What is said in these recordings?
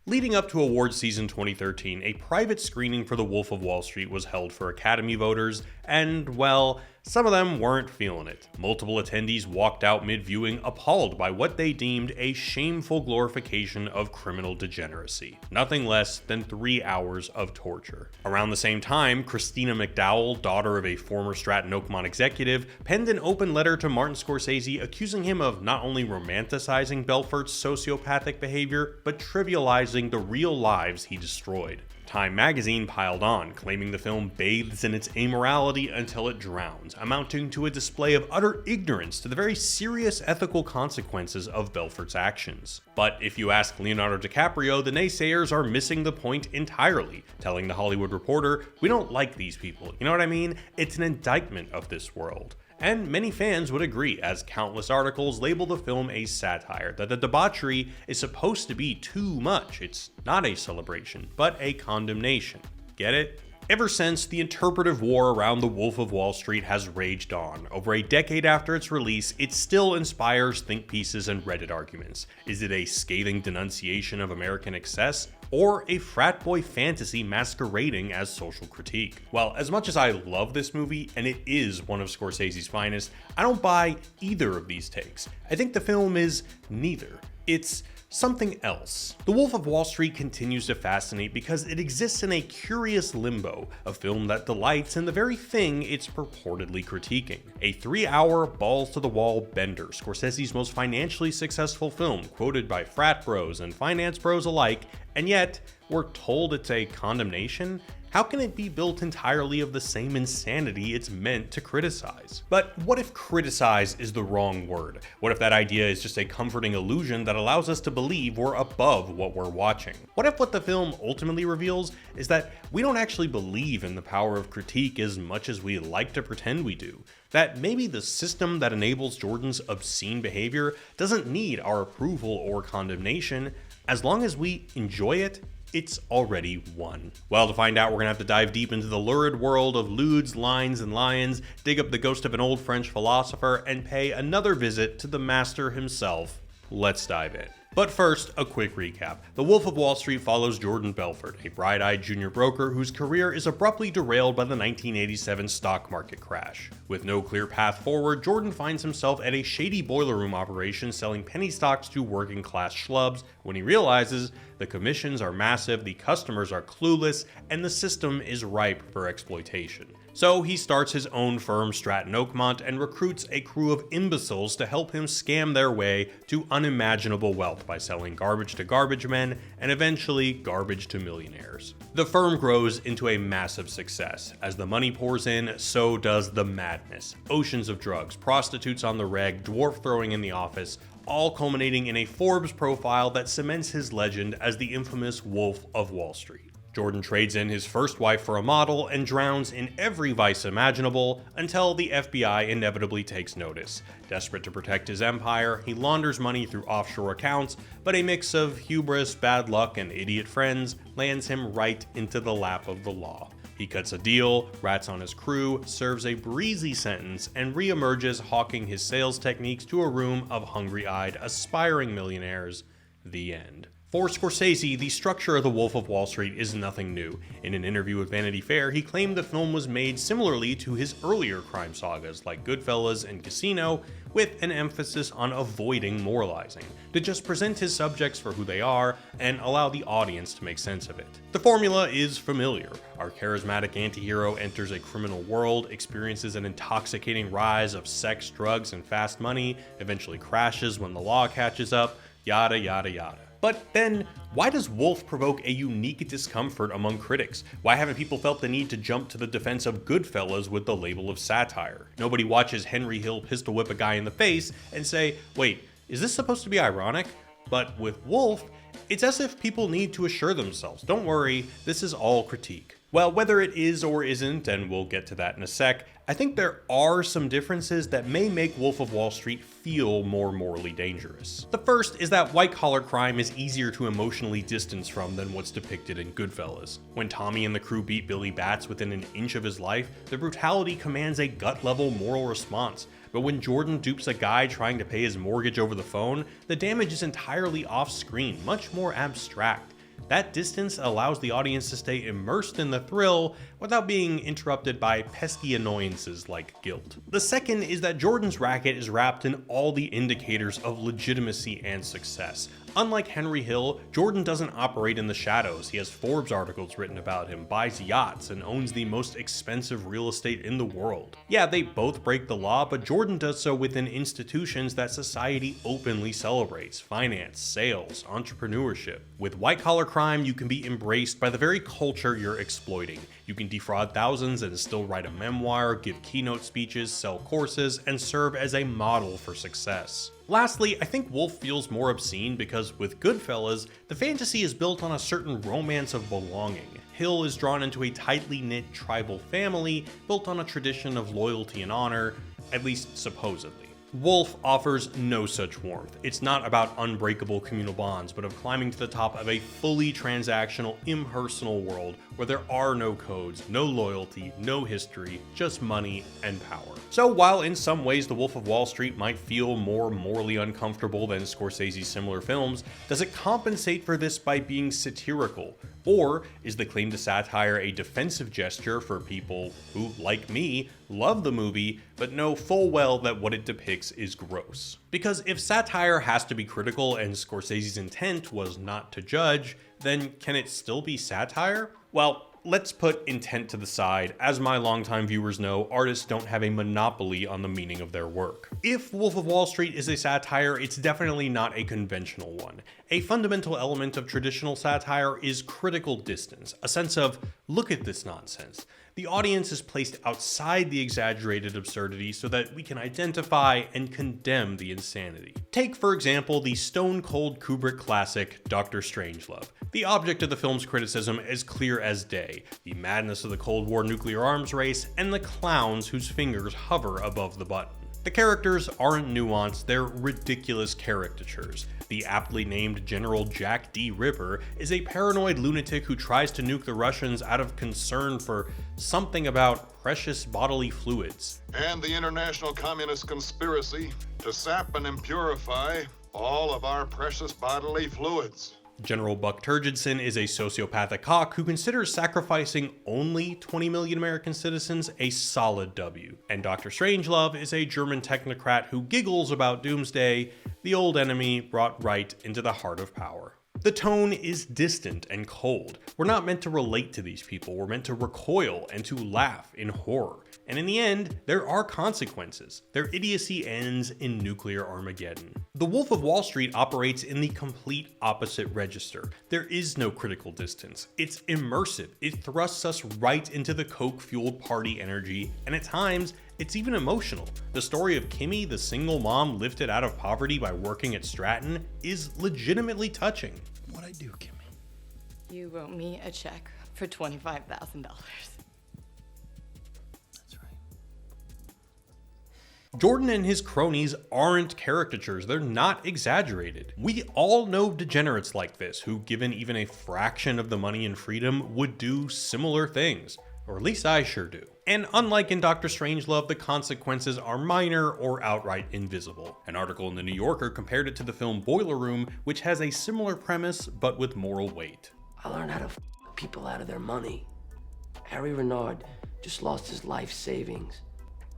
Leading up to awards season 2013, a private screening for The Wolf of Wall Street was held for Academy voters, and, well, some of them weren't feeling it. Multiple attendees walked out mid-viewing appalled by what they deemed a shameful glorification of criminal degeneracy. Nothing less than 3 hours of torture. Around the same time, Christina McDowell, daughter of a former Stratton Oakmont executive, penned an open letter to Martin Scorsese accusing him of not only romanticizing Belfort's sociopathic behavior, but trivializing the real lives he destroyed. Time magazine piled on, claiming the film bathes in its amorality until it drowns, amounting to a display of utter ignorance to the very serious ethical consequences of Belfort's actions. But if you ask Leonardo DiCaprio, the naysayers are missing the point entirely, telling The Hollywood Reporter, "We don't like these people, you know what I mean? It's an indictment of this world." And many fans would agree, as countless articles label the film a satire, that the debauchery is supposed to be too much. It's not a celebration, but a condemnation. Get it? Ever since, the interpretive war around The Wolf of Wall Street has raged on. Over a decade after its release, it still inspires think pieces and Reddit arguments. Is it a scathing denunciation of American excess, or a frat boy fantasy masquerading as social critique? Well, as much as I love this movie, and it is one of Scorsese's finest, I don't buy either of these takes. I think the film is neither. It's something else. The Wolf of Wall Street continues to fascinate because it exists in a curious limbo, a film that delights in the very thing it's purportedly critiquing. A 3-hour, balls-to-the-wall bender, Scorsese's most financially successful film, quoted by frat bros and finance bros alike, and yet, we're told it's a condemnation? How can it be built entirely of the same insanity it's meant to criticize? But what if criticize is the wrong word? What if that idea is just a comforting illusion that allows us to believe we're above what we're watching? What if what the film ultimately reveals is that we don't actually believe in the power of critique as much as we like to pretend we do? That maybe the system that enables Jordan's obscene behavior doesn't need our approval or condemnation. As long as we enjoy it, it's already won. Well, to find out, we're gonna have to dive deep into the lurid world of lewds, lines, and lions, dig up the ghost of an old French philosopher, and pay another visit to the master himself. Let's dive in. But first, a quick recap. The Wolf of Wall Street follows Jordan Belfort, a bright-eyed junior broker whose career is abruptly derailed by the 1987 stock market crash. With no clear path forward, Jordan finds himself at a shady boiler room operation selling penny stocks to working-class schlubs when he realizes the commissions are massive, the customers are clueless, and the system is ripe for exploitation. So he starts his own firm, Stratton Oakmont, and recruits a crew of imbeciles to help him scam their way to unimaginable wealth by selling garbage to garbage men and eventually garbage to millionaires. The firm grows into a massive success. As the money pours in, so does the madness. Oceans of drugs, prostitutes on the reg, dwarf throwing in the office, all culminating in a Forbes profile that cements his legend as the infamous Wolf of Wall Street. Jordan trades in his first wife for a model and drowns in every vice imaginable until the FBI inevitably takes notice. Desperate to protect his empire, he launders money through offshore accounts, but a mix of hubris, bad luck, and idiot friends lands him right into the lap of the law. He cuts a deal, rats on his crew, serves a breezy sentence, and re-emerges hawking his sales techniques to a room of hungry-eyed, aspiring millionaires. The end. For Scorsese, the structure of The Wolf of Wall Street is nothing new. In an interview with Vanity Fair, he claimed the film was made similarly to his earlier crime sagas like Goodfellas and Casino, with an emphasis on avoiding moralizing, to just present his subjects for who they are and allow the audience to make sense of it. The formula is familiar. Our charismatic anti-hero enters a criminal world, experiences an intoxicating rise of sex, drugs, and fast money, eventually crashes when the law catches up, yada yada yada. But then, why does Wolf provoke a unique discomfort among critics? Why haven't people felt the need to jump to the defense of Goodfellas with the label of satire? Nobody watches Henry Hill pistol whip a guy in the face and say, wait, is this supposed to be ironic? But with Wolf, it's as if people need to assure themselves, don't worry, this is all critique. Well, whether it is or isn't, and we'll get to that in a sec, I think there are some differences that may make Wolf of Wall Street feel more morally dangerous. The first is that white-collar crime is easier to emotionally distance from than what's depicted in Goodfellas. When Tommy and the crew beat Billy Batts within an inch of his life, the brutality commands a gut-level moral response. But when Jordan dupes a guy trying to pay his mortgage over the phone, the damage is entirely off-screen, much more abstract. That distance allows the audience to stay immersed in the thrill without being interrupted by pesky annoyances like guilt. The second is that Jordan's racket is wrapped in all the indicators of legitimacy and success. Unlike Henry Hill, Jordan doesn't operate in the shadows. He has Forbes articles written about him, buys yachts, and owns the most expensive real estate in the world. Yeah, they both break the law, but Jordan does so within institutions that society openly celebrates: finance, sales, entrepreneurship. With white-collar crime, you can be embraced by the very culture you're exploiting. You can defraud thousands and still write a memoir, give keynote speeches, sell courses, and serve as a model for success. Lastly, I think Wolf feels more obscene because with Goodfellas, the fantasy is built on a certain romance of belonging. Hill is drawn into a tightly knit tribal family built on a tradition of loyalty and honor, at least supposedly. Wolf offers no such warmth. It's not about unbreakable communal bonds, but of climbing to the top of a fully transactional, impersonal world where there are no codes, no loyalty, no history, just money and power. So while in some ways The Wolf of Wall Street might feel more morally uncomfortable than Scorsese's similar films, does it compensate for this by being satirical? Or is the claim to satire a defensive gesture for people who, like me, love the movie but know full well that what it depicts is gross? Because if satire has to be critical and Scorsese's intent was not to judge, then can it still be satire? Well, let's put intent to the side. As my longtime viewers know, artists don't have a monopoly on the meaning of their work. If Wolf of Wall Street is a satire, it's definitely not a conventional one. A fundamental element of traditional satire is critical distance, a sense of, look at this nonsense. The audience is placed outside the exaggerated absurdity so that we can identify and condemn the insanity. Take, for example, the stone-cold Kubrick classic, Dr. Strangelove. The object of the film's criticism is clear as day: the madness of the Cold War nuclear arms race and the clowns whose fingers hover above the button. The characters aren't nuanced, they're ridiculous caricatures. The aptly named General Jack D. Ripper is a paranoid lunatic who tries to nuke the Russians out of concern for something about precious bodily fluids. And the international communist conspiracy to sap and impurify all of our precious bodily fluids. General Buck Turgidson is a sociopathic hawk who considers sacrificing only 20 million American citizens a solid W. And Dr. Strangelove is a German technocrat who giggles about doomsday, the old enemy brought right into the heart of power. The tone is distant and cold. We're not meant to relate to these people, we're meant to recoil and to laugh in horror. And in the end, there are consequences. Their idiocy ends in nuclear Armageddon. The Wolf of Wall Street operates in the complete opposite register. There is no critical distance. It's immersive. It thrusts us right into the coke-fueled party energy, and at times, it's even emotional. The story of Kimmy, the single mom lifted out of poverty by working at Stratton, is legitimately touching. What'd I do, Kimmy? You wrote me a check for $25,000. Jordan and his cronies aren't caricatures, they're not exaggerated. We all know degenerates like this who, given even a fraction of the money and freedom, would do similar things. Or at least I sure do. And unlike in Dr. Strangelove, the consequences are minor or outright invisible. An article in The New Yorker compared it to the film Boiler Room, which has a similar premise but with moral weight. I learned how to people out of their money. Harry Renard just lost his life savings.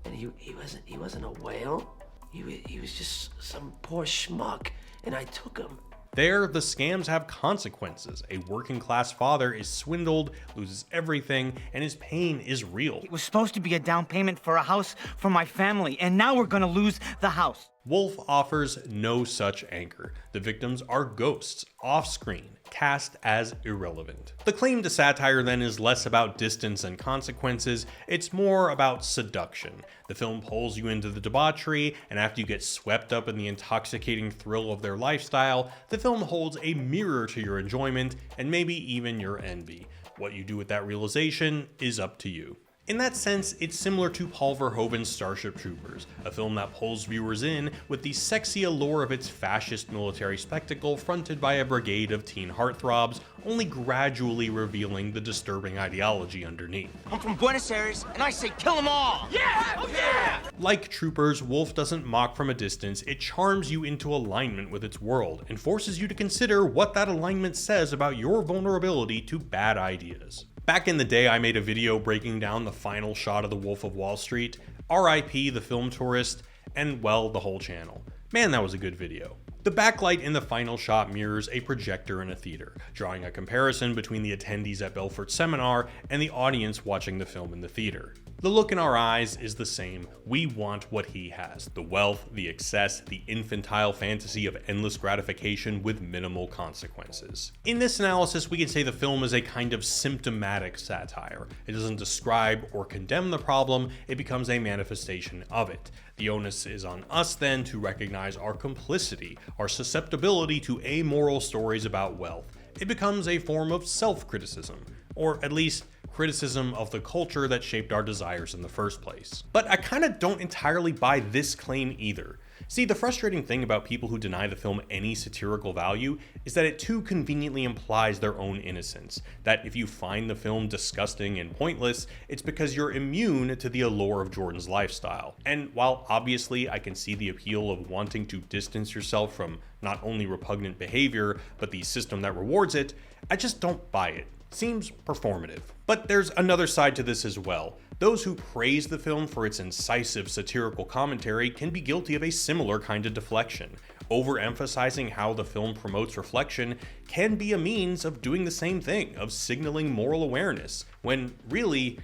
And he wasn't a whale. He was just some poor schmuck, and I took him. There, the scams have consequences. A working class father is swindled, loses everything, and his pain is real. It was supposed to be a down payment for a house for my family, and now we're gonna lose the house. Wolf offers no such anchor. The victims are ghosts, off-screen, cast as irrelevant. The claim to satire then is less about distance and consequences, it's more about seduction. The film pulls you into the debauchery, and after you get swept up in the intoxicating thrill of their lifestyle, the film holds a mirror to your enjoyment and maybe even your envy. What you do with that realization is up to you. In that sense, it's similar to Paul Verhoeven's Starship Troopers, a film that pulls viewers in with the sexy allure of its fascist military spectacle fronted by a brigade of teen heartthrobs, only gradually revealing the disturbing ideology underneath. I'm from Buenos Aires, and I say kill them all! Yeah! Oh yeah! Like Troopers, Wolf doesn't mock from a distance, it charms you into alignment with its world, and forces you to consider what that alignment says about your vulnerability to bad ideas. Back in the day, I made a video breaking down the final shot of The Wolf of Wall Street, RIP The Film Tourist, and well, the whole channel. Man, that was a good video. The backlight in the final shot mirrors a projector in a theater, drawing a comparison between the attendees at Belfort's seminar and the audience watching the film in the theater. The look in our eyes is the same. We want what he has. The wealth, the excess, the infantile fantasy of endless gratification with minimal consequences. In this analysis, we can say the film is a kind of symptomatic satire. It doesn't describe or condemn the problem, it becomes a manifestation of it. The onus is on us then to recognize our complicity, our susceptibility to amoral stories about wealth. It becomes a form of self-criticism, or at least criticism of the culture that shaped our desires in the first place. But I kinda don't entirely buy this claim either. See, the frustrating thing about people who deny the film any satirical value is that it too conveniently implies their own innocence, that if you find the film disgusting and pointless, it's because you're immune to the allure of Jordan's lifestyle. And while obviously I can see the appeal of wanting to distance yourself from not only repugnant behavior, but the system that rewards it, I just don't buy it. Seems performative. But there's another side to this as well. Those who praise the film for its incisive satirical commentary can be guilty of a similar kind of deflection. Overemphasizing how the film promotes reflection can be a means of doing the same thing, of signaling moral awareness, when really,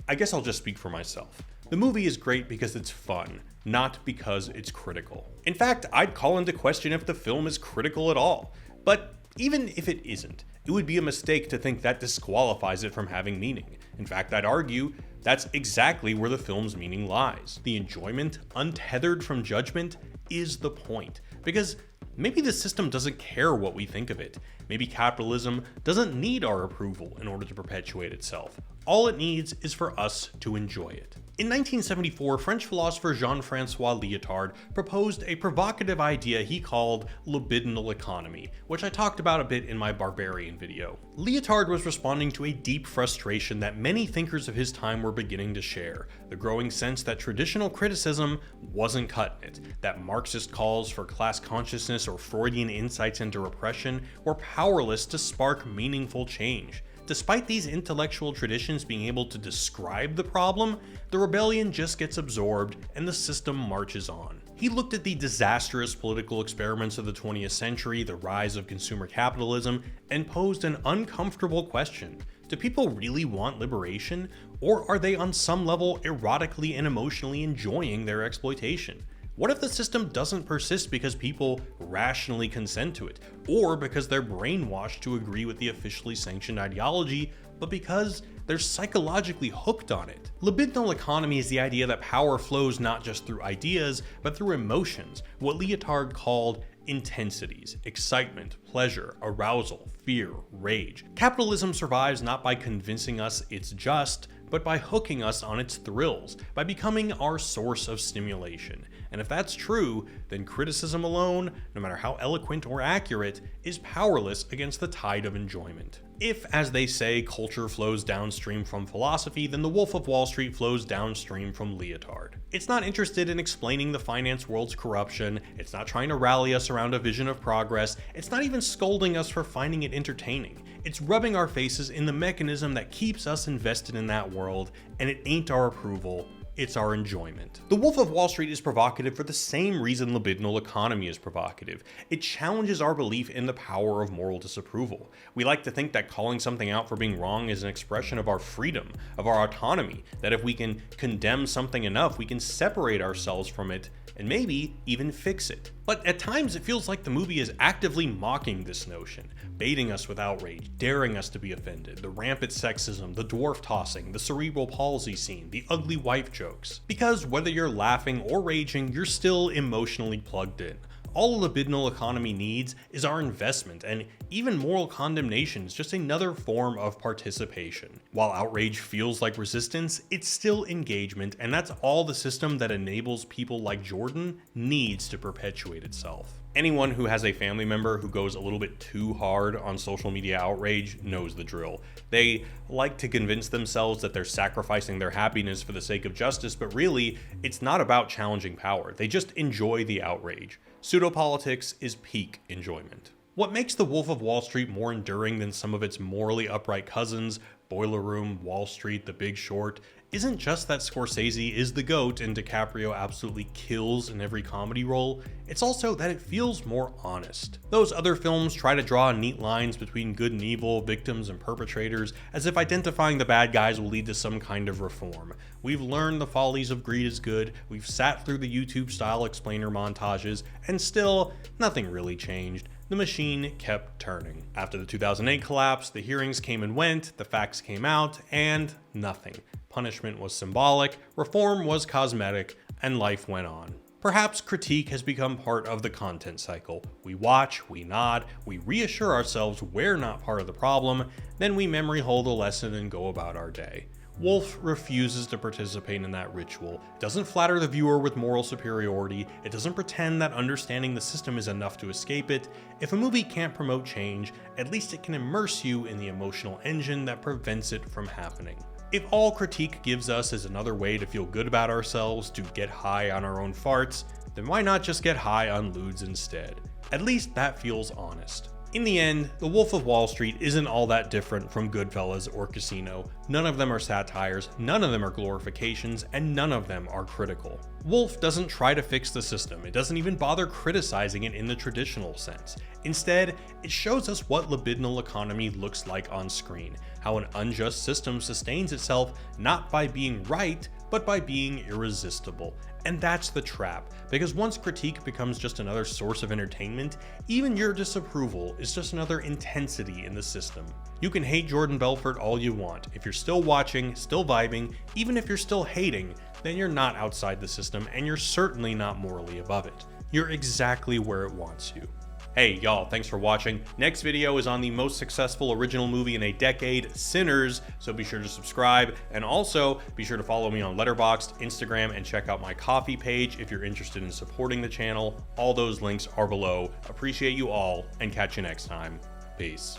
I guess I'll just speak for myself. The movie is great because it's fun, not because it's critical. In fact, I'd call into question if the film is critical at all. But even if it isn't, it would be a mistake to think that disqualifies it from having meaning. In fact, I'd argue that's exactly where the film's meaning lies. The enjoyment, untethered from judgment, is the point. Because maybe the system doesn't care what we think of it. Maybe capitalism doesn't need our approval in order to perpetuate itself. All it needs is for us to enjoy it. In 1974, French philosopher Jean-Francois Lyotard proposed a provocative idea he called libidinal economy, which I talked about a bit in my Barbarian video. Lyotard was responding to a deep frustration that many thinkers of his time were beginning to share, the growing sense that traditional criticism wasn't cutting it, that Marxist calls for class consciousness or Freudian insights into repression were powerless to spark meaningful change. Despite these intellectual traditions being able to describe the problem, the rebellion just gets absorbed and the system marches on. He looked at the disastrous political experiments of the 20th century, the rise of consumer capitalism, and posed an uncomfortable question. Do people really want liberation, or are they on some level erotically and emotionally enjoying their exploitation? What if the system doesn't persist because people rationally consent to it, or because they're brainwashed to agree with the officially sanctioned ideology, but because they're psychologically hooked on it? Libidinal economy is the idea that power flows not just through ideas, but through emotions, what Lyotard called intensities: excitement, pleasure, arousal, fear, rage. Capitalism survives not by convincing us it's just, but by hooking us on its thrills, by becoming our source of stimulation. And if that's true, then criticism alone, no matter how eloquent or accurate, is powerless against the tide of enjoyment. If, as they say, culture flows downstream from philosophy, then The Wolf of Wall Street flows downstream from Lyotard. It's not interested in explaining the finance world's corruption, it's not trying to rally us around a vision of progress, it's not even scolding us for finding it entertaining. It's rubbing our faces in the mechanism that keeps us invested in that world, and it ain't our approval, it's our enjoyment. The Wolf of Wall Street is provocative for the same reason libidinal economy is provocative. It challenges our belief in the power of moral disapproval. We like to think that calling something out for being wrong is an expression of our freedom, of our autonomy, that if we can condemn something enough, we can separate ourselves from it and maybe even fix it. But at times it feels like the movie is actively mocking this notion, baiting us with outrage, daring us to be offended, the rampant sexism, the dwarf tossing, the cerebral palsy scene, the ugly wife jokes. Because whether you're laughing or raging, you're still emotionally plugged in. All a libidinal economy needs is our investment, and even moral condemnation is just another form of participation. While outrage feels like resistance, it's still engagement, and that's all the system that enables people like Jordan needs to perpetuate itself. Anyone who has a family member who goes a little bit too hard on social media outrage knows the drill. They like to convince themselves that they're sacrificing their happiness for the sake of justice, but really, it's not about challenging power. They just enjoy the outrage. Pseudopolitics is peak enjoyment. What makes The Wolf of Wall Street more enduring than some of its morally upright cousins, Boiler Room, Wall Street, The Big Short, isn't just that Scorsese is the GOAT and DiCaprio absolutely kills in every comedy role, it's also that it feels more honest. Those other films try to draw neat lines between good and evil, victims and perpetrators, as if identifying the bad guys will lead to some kind of reform. We've learned the follies of greed is good, we've sat through the YouTube-style explainer montages, and still, nothing really changed. The machine kept turning. After the 2008 collapse, the hearings came and went, the facts came out, and nothing. Punishment was symbolic, reform was cosmetic, and life went on. Perhaps critique has become part of the content cycle. We watch, we nod, we reassure ourselves we're not part of the problem, then we memory hole the lesson and go about our day. Wolf refuses to participate in that ritual. It doesn't flatter the viewer with moral superiority. It doesn't pretend that understanding the system is enough to escape it. If a movie can't promote change, at least it can immerse you in the emotional engine that prevents it from happening. If all critique gives us is another way to feel good about ourselves, to get high on our own farts, then why not just get high on lewds instead? At least that feels honest. In the end, The Wolf of Wall Street isn't all that different from Goodfellas or Casino. None of them are satires, none of them are glorifications, and none of them are critical. Wolf doesn't try to fix the system, it doesn't even bother criticizing it in the traditional sense. Instead, it shows us what libidinal economy looks like on screen, how an unjust system sustains itself not by being right, but by being irresistible. And that's the trap, because once critique becomes just another source of entertainment, even your disapproval is just another intensity in the system. You can hate Jordan Belfort all you want. If you're still watching, still vibing, even if you're still hating, then you're not outside the system and you're certainly not morally above it. You're exactly where it wants you. Hey y'all, thanks for watching. Next video is on the most successful original movie in a decade, Sinners, so be sure to subscribe, and also be sure to follow me on Letterboxd, Instagram, and check out my Ko-fi page if you're interested in supporting the channel. All those links are below. Appreciate you all, and catch you next time. Peace.